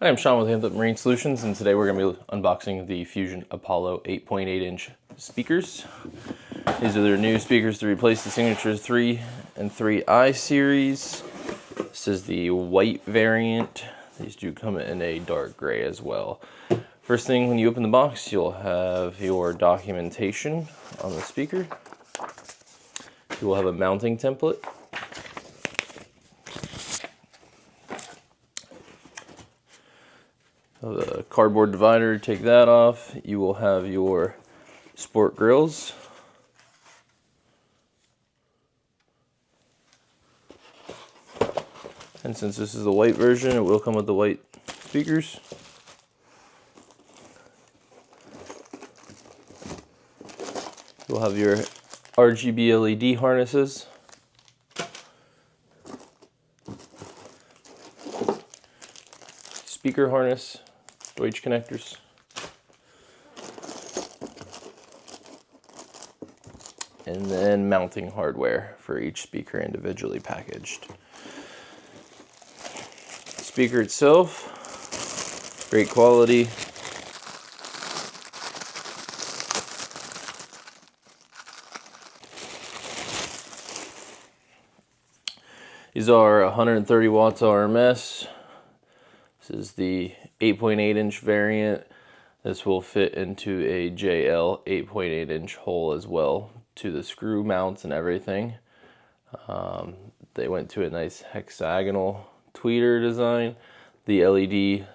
Hi, I'm Sean with Anthem Marine Solutions, and today we're going to be unboxing the Fusion Apollo 8.8-inch speakers. These are their new speakers to replace the Signature 3 and 3i series. This is the white variant. These do come in a dark gray as well. First thing, when you open the box, you'll have your documentation on the speaker. You will have a mounting template. The cardboard divider, take that off. You will have your sport grills. And since this is the white version, it will come with the white speakers. You'll have your RGB LED harnesses. Speaker harness, Deutsch connectors. And then mounting hardware for each speaker individually packaged. The speaker itself, great quality. These are 130 watts RMS. This is the 8.8-inch variant. This will fit into a JL 8.8-inch hole as well, to the screw mounts and everything. They went to a nice hexagonal tweeter design. The LED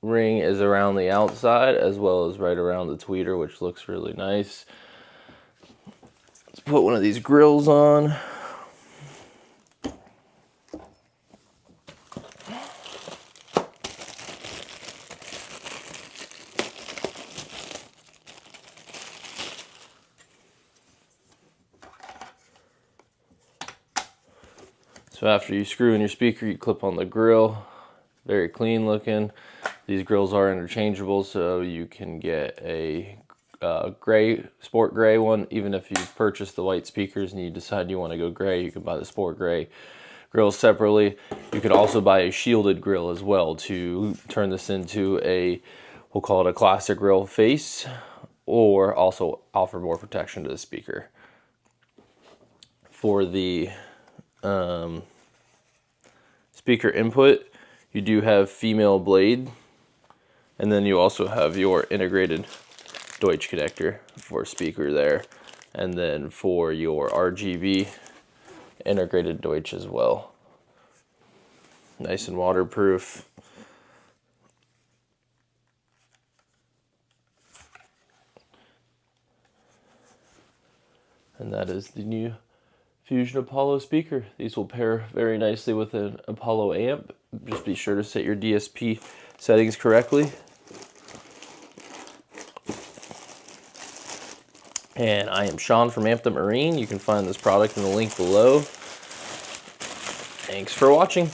ring is around the outside as well as right around the tweeter, which looks really nice. Let's put one of these grills on. So after you screw in your speaker, you clip on the grill. Very clean looking. These grills are interchangeable, so you can get a gray, sport gray one. Even if you've purchased the white speakers and you decide you want to go gray, you can buy the sport gray grills separately. You could also buy a shielded grill as well to turn this into a, we'll call it a classic grill face, or also offer more protection to the speaker. For the speaker input, you do have female blade, and then you also have your integrated Deutsch connector for speaker there, and then for your RGB integrated Deutsch as well. Nice and waterproof. And that is the new Fusion Apollo speaker. These will pair very nicely with an Apollo amp. Just be sure to set your DSP settings correctly. And I am Sean from Anthem Marine. You can find this product in the link below. Thanks for watching.